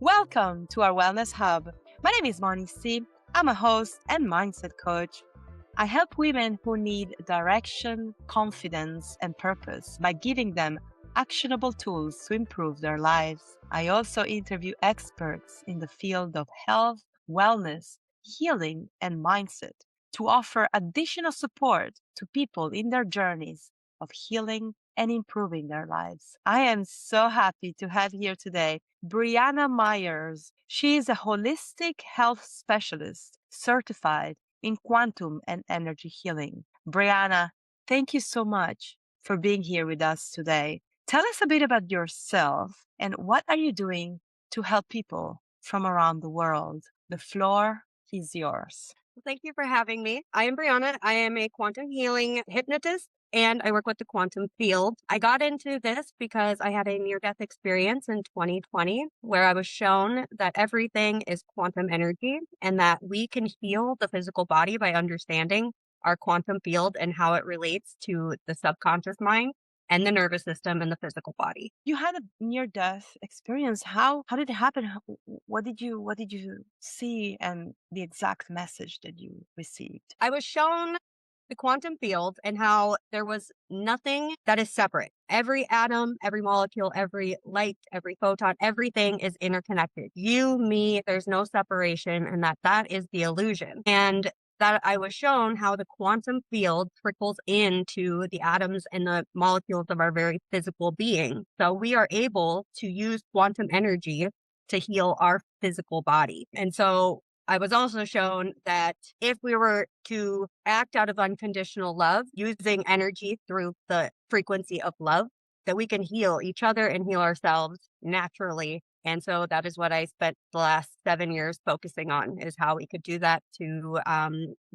Welcome to our Wellness Hub. My name is Monisi. I'm a host and mindset coach. I help women who need direction, confidence, and purpose by giving them actionable tools to improve their lives. I also interview experts in the field of health, wellness, healing, and mindset to offer additional support to people in their journeys of healing and improving their lives. I am so happy to have here today Brheanna Myers. She is a holistic health specialist certified in quantum and energy healing. Brheanna, thank you so much for being here with us today. Tell us a bit about yourself and what are you doing to help people from around the world? The floor is yours. Thank you for having me. I am Brheanna. I am a quantum healing hypnotist and I work with the quantum field. I got into this because I had a near death experience in 2020 where I was shown that everything is quantum energy and that we can heal the physical body by understanding our quantum field and how it relates to the subconscious mind and the nervous system and the physical body. You had a near death experience. How did it happen? What did you see and the exact message that you received? I was shown the quantum field and how there was nothing that is separate. Every atom, every molecule, every light, every photon, everything is interconnected. You, me, there's no separation, and that is the illusion. And that I was shown how the quantum field trickles into the atoms and the molecules of our very physical being. So we are able to use quantum energy to heal our physical body. And so I was also shown that if we were to act out of unconditional love, using energy through the frequency of love, that we can heal each other and heal ourselves naturally. And so that is what I spent the last 7 years focusing on, is how we could do that to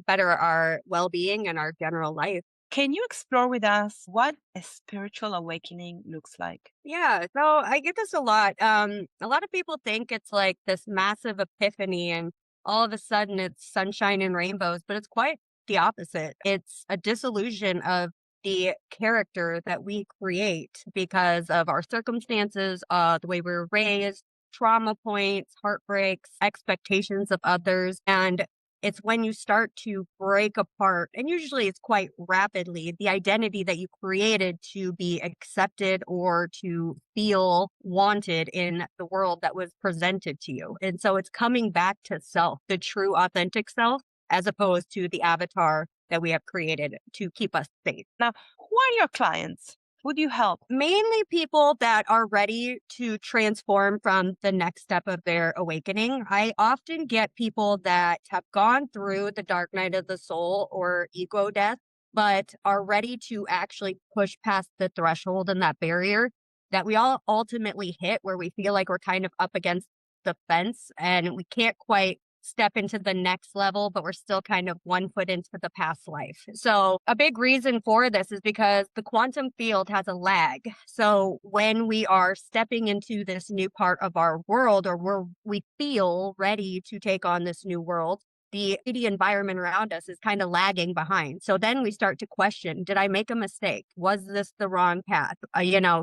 better our well-being and our general life. Can you explore with us what a spiritual awakening looks like? Yeah, so I get this a lot. A lot of people think it's like this massive epiphany and all of a sudden it's sunshine and rainbows, but it's quite the opposite. It's a disillusion of the character that we create because of our circumstances, the way we were raised, trauma points, heartbreaks, expectations of others. And it's when you start to break apart, and usually it's quite rapidly, the identity that you created to be accepted or to feel wanted in the world that was presented to you. And so it's coming back to self, the true authentic self, as opposed to the avatar that we have created to keep us safe. Now, who are your clients? Who do you help? Mainly people that are ready to transform from the next step of their awakening. I often get people that have gone through the dark night of the soul or ego death, but are ready to actually push past the threshold and that barrier that we all ultimately hit, where we feel like we're kind of up against the fence and we can't quite step into the next level, but we're still kind of 1 foot into the past life. So a big reason for this is because the quantum field has a lag. So when we are stepping into this new part of our world, or we feel ready to take on this new world, the environment around us is kind of lagging behind. So then we start to question, did I make a mistake? Was this the wrong path?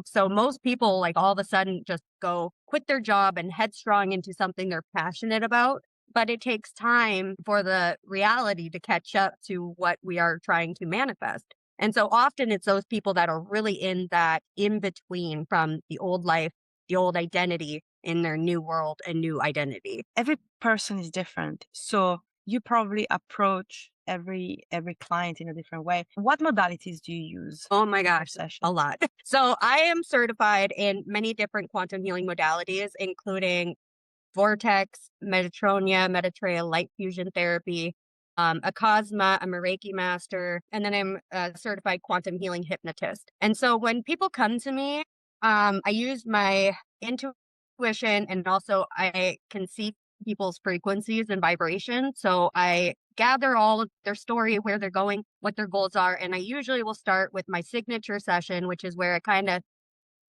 So most people like all of a sudden just go quit their job and headstrong into something they're passionate about. But it takes time for the reality to catch up to what we are trying to manifest. And so often it's those people that are really in that in between from the old life, the old identity in their new world and new identity. Every person is different. So you probably approach every client in a different way. What modalities do you use Oh my for gosh, session? a lot. So I am certified in many different quantum healing modalities, including Vortex, Metatronia, Metatrail, light fusion therapy, a Cosma, I'm a Reiki master, and then I'm a certified quantum healing hypnotist. And so when people come to me, I use my intuition and also I can see people's frequencies and vibrations. So I gather all of their story, where they're going, what their goals are. And I usually will start with my signature session, which is where I kind of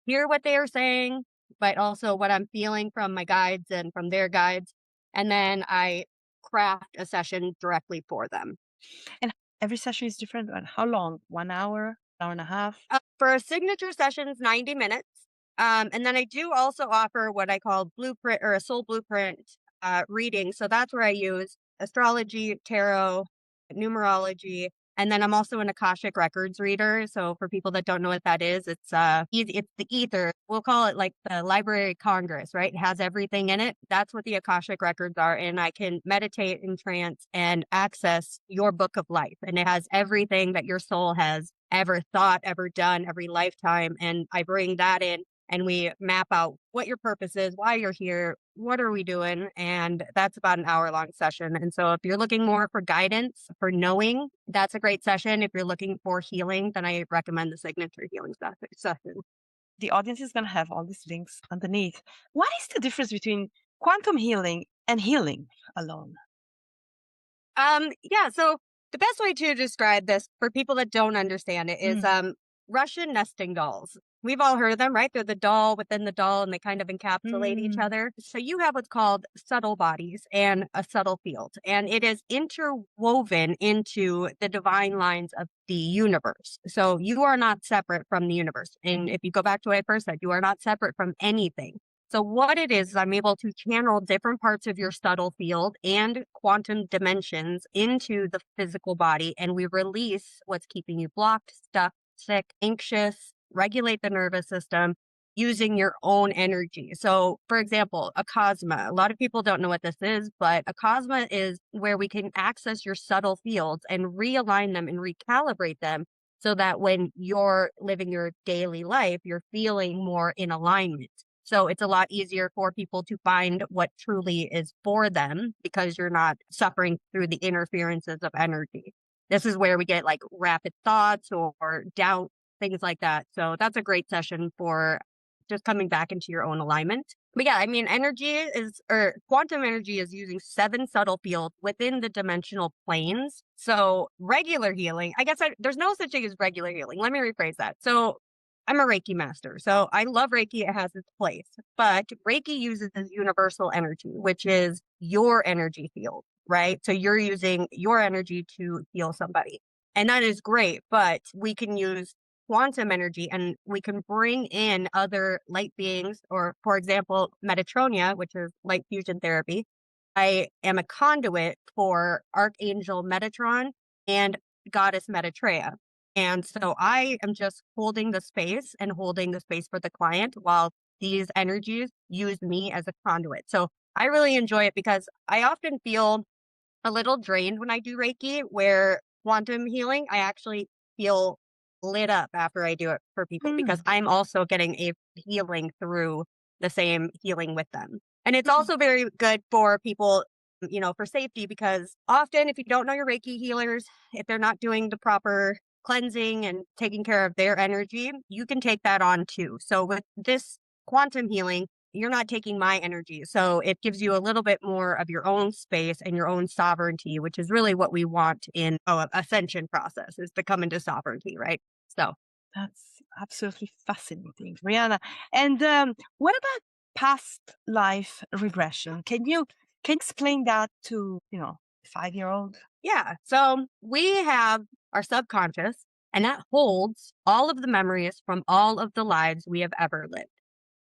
hear what they are saying, but also what I'm feeling from my guides and from their guides. And then I craft a session directly for them. And every session is different. And how long? 1 hour, hour and a half? For a signature session, it's 90 minutes. And then I do also offer what I call blueprint or a soul blueprint reading. So that's where I use astrology, tarot, numerology, and then I'm also an Akashic Records reader. So for people that don't know what that is, it's the ether. We'll call it like the Library of Congress, right? It has everything in it. That's what the Akashic Records are. And I can meditate in trance and access your book of life. And it has everything that your soul has ever thought, ever done, every lifetime. And I bring that in and we map out what your purpose is, why you're here, what are we doing? And that's about an hour-long session. And so if you're looking more for guidance, for knowing, that's a great session. If you're looking for healing, then I recommend the signature healing session. The audience is going to have all these links underneath. What is the difference between quantum healing and healing alone? Yeah, so the best way to describe this for people that don't understand it is Russian nesting dolls. We've all heard of them, right? They're the doll within the doll and they kind of encapsulate each other. So you have what's called subtle bodies and a subtle field, and it is interwoven into the divine lines of the universe. So you are not separate from the universe. And if you go back to what I first said, you are not separate from anything. So what it is I'm able to channel different parts of your subtle field and quantum dimensions into the physical body, and we release what's keeping you blocked, stuck, sick, anxious, regulate the nervous system using your own energy. So, for example, a cosma. A lot of people don't know what this is, but a cosma is where we can access your subtle fields and realign them and recalibrate them so that when you're living your daily life, you're feeling more in alignment. So it's a lot easier for people to find what truly is for them because you're not suffering through the interferences of energy. This is where we get like rapid thoughts or doubt, things like that. So that's a great session for just coming back into your own alignment. But yeah, I mean, quantum energy is using 7 subtle fields within the dimensional planes. So regular healing, there's no such thing as regular healing. Let me rephrase that. So I'm a Reiki master, so I love Reiki. It has its place, but Reiki uses universal energy, which is your energy field, right? So you're using your energy to heal somebody, and that is great, but we can use quantum energy and we can bring in other light beings, or for example, Metatronia, which is light fusion therapy. I am a conduit for Archangel Metatron and Goddess Metatrea. And so I am just holding the space and holding the space for the client while these energies use me as a conduit. So I really enjoy it because I often feel a little drained when I do Reiki, where quantum healing, I actually feel lit up after I do it for people because I'm also getting a healing through the same healing with them. And it's also very good for people, for safety, because often if you don't know your Reiki healers, if they're not doing the proper cleansing and taking care of their energy, you can take that on too. So with this quantum healing, you're not taking my energy. So it gives you a little bit more of your own space and your own sovereignty, which is really what we want in ascension process, is to come into sovereignty, right? So That's absolutely fascinating, Brheanna. And what about past life regression? Can you explain that to 5-year-old? yeah. So we have our subconscious, and that holds all of the memories from all of the lives we have ever lived.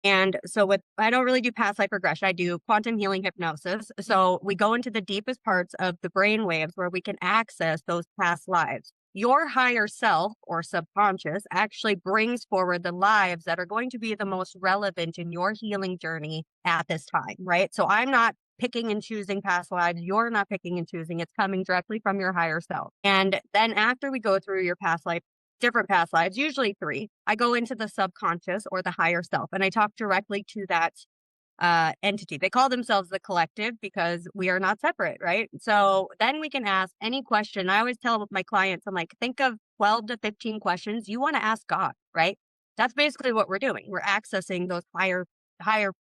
And so I don't really do past life regression. I do quantum healing hypnosis. So we go into the deepest parts of the brain waves where we can access those past lives. Your higher self or subconscious actually brings forward the lives that are going to be the most relevant in your healing journey at this time, right? So I'm not picking and choosing past lives. You're not picking and choosing. It's coming directly from your higher self. And then after we go through your different past lives, usually 3, I go into the subconscious or the higher self, and I talk directly to that entity. They call themselves the collective because we are not separate, right? So then we can ask any question. I always tell my clients, I'm like, think of 12 to 15 questions you want to ask God, right? That's basically what we're doing. We're accessing those higher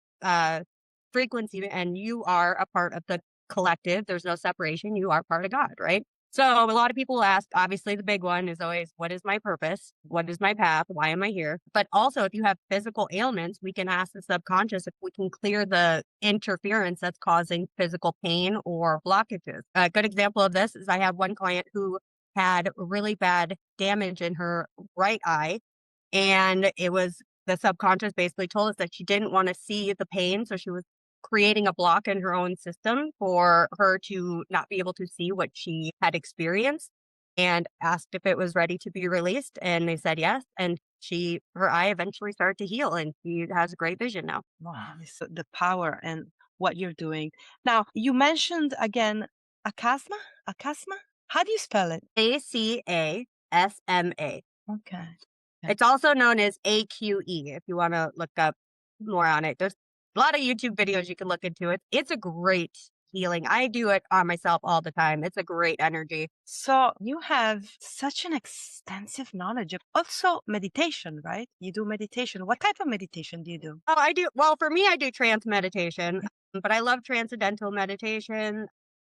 frequency, and you are a part of the collective. There's no separation. You are part of God, right? So a lot of people ask, obviously the big one is always, what is my purpose? What is my path? Why am I here? But also if you have physical ailments, we can ask the subconscious if we can clear the interference that's causing physical pain or blockages. A good example of this is I have one client who had really bad damage in her right eye, and it was The subconscious basically told us that she didn't want to see the pain. So she was creating a block in her own system for her to not be able to see what she had experienced, and asked if it was ready to be released. And they said yes. And her eye eventually started to heal, and she has great vision now. Wow, it's the power and what you're doing. Now, you mentioned again Akasma? Akasma? How do you spell it? ACASMA. Okay. It's also known as AQE if you want to look up more on it. There's a lot of YouTube videos you can look into it. It's a great healing. I do it on myself all the time. It's a great energy. So you have such an extensive knowledge of also meditation, right? You do meditation. What type of meditation do you do? Oh, I do. Well, for me, I do trance meditation, but I love transcendental meditation.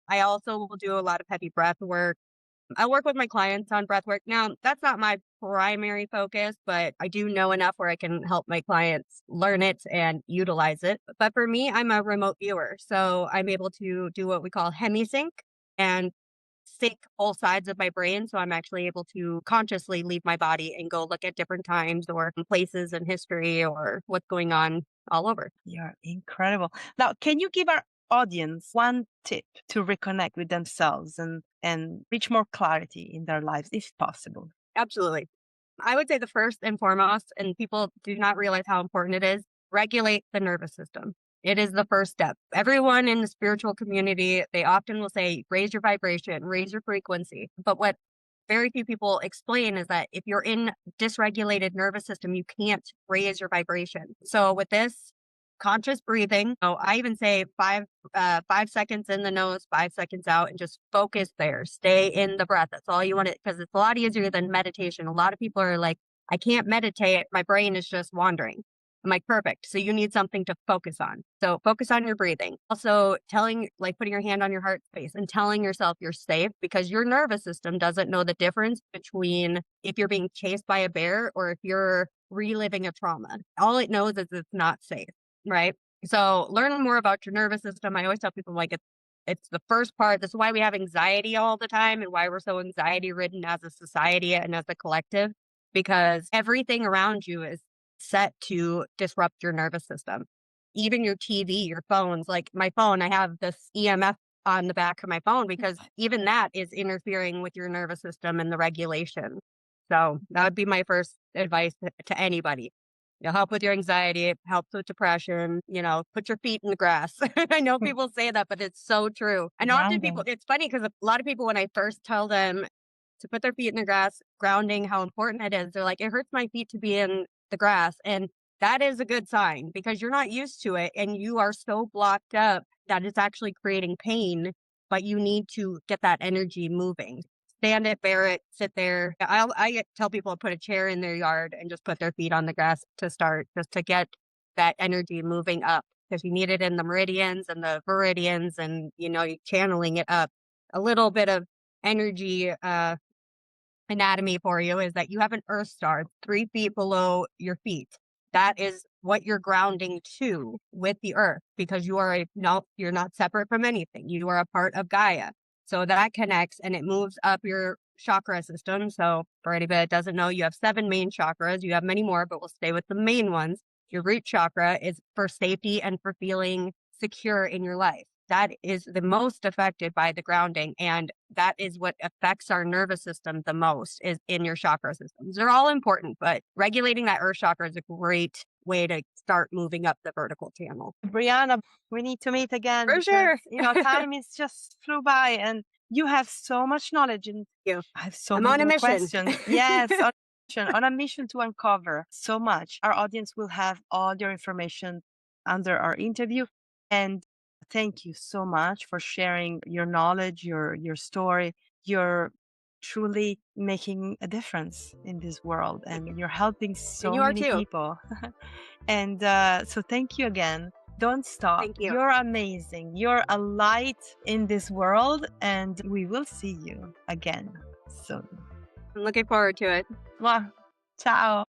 I also will do a lot of heavy breath work. I work with my clients on breath work. Now, that's not my primary focus, but I do know enough where I can help my clients learn it and utilize it. But for me, I'm a remote viewer. So I'm able to do what we call hemisync and sync both sides of my brain. So I'm actually able to consciously leave my body and go look at different times or places in history or what's going on all over. You're incredible. Now, can you give our audience one tip to reconnect with themselves and reach more clarity in their lives, if possible? Absolutely. I would say the first and foremost, and people do not realize how important it is, regulate the nervous system. It is the first step. Everyone in the spiritual community, they often will say, raise your vibration, raise your frequency. But what very few people explain is that if you're in dysregulated nervous system, you can't raise your vibration. So with this conscious breathing, I even say 5 seconds in the nose, 5 seconds out, and just focus there. Stay in the breath. That's all you want to, because it's a lot easier than meditation. A lot of people are like, I can't meditate. My brain is just wandering. I'm like, perfect. So you need something to focus on. So focus on your breathing. Also putting your hand on your heart space and telling yourself you're safe, because your nervous system doesn't know the difference between if you're being chased by a bear or if you're reliving a trauma. All it knows is it's not safe. Right. So learn more about your nervous system. I always tell people like it's the first part. This is why we have anxiety all the time and why we're so anxiety ridden as a society and as a collective, because everything around you is set to disrupt your nervous system. Even your TV, your phones, like my phone, I have this EMF on the back of my phone because even that is interfering with your nervous system and the regulation. So that would be my first advice to anybody. Help with your anxiety, helps with depression, put your feet in the grass. I know people say that, but it's so true. And often Grounding. it's funny because a lot of people, when I first tell them to put their feet in the grass, grounding, how important it is, they're like, it hurts my feet to be in the grass. And that is a good sign because you're not used to it and you are so blocked up that it's actually creating pain, but you need to get that energy moving. Stand it, bear it, sit there. I tell people to put a chair in their yard and just put their feet on the grass to start, just to get that energy moving up, because you need it in the meridians and the viridians, and you're channeling it up. A little bit of energy anatomy for you is that you have an earth star 3 feet below your feet. That is what you're grounding to with the earth, because you're not separate from anything. You are a part of Gaia. So that connects and it moves up your chakra system. So for anybody that doesn't know, you have 7 main chakras. You have many more, but we'll stay with the main ones. Your root chakra is for safety and for feeling secure in your life. That is the most affected by the grounding. And that is what affects our nervous system the most, is in your chakra systems. They're all important, but regulating that earth chakra is a great way to start moving up the vertical channel. Brheanna, we need to meet again. For sure. Time is just flew by and you have so much knowledge and You. I have so I'm many on a more mission. questions. Yes, on a mission to uncover so much. Our audience will have all your information under our interview. And thank you so much for sharing your knowledge, your story. You're truly making a difference in this world and you're helping so you are many too. people. And so thank you again. Don't stop. Thank you. You're amazing. You're a light in this world and we will see you again soon. I'm looking forward to it. Mwah. Ciao.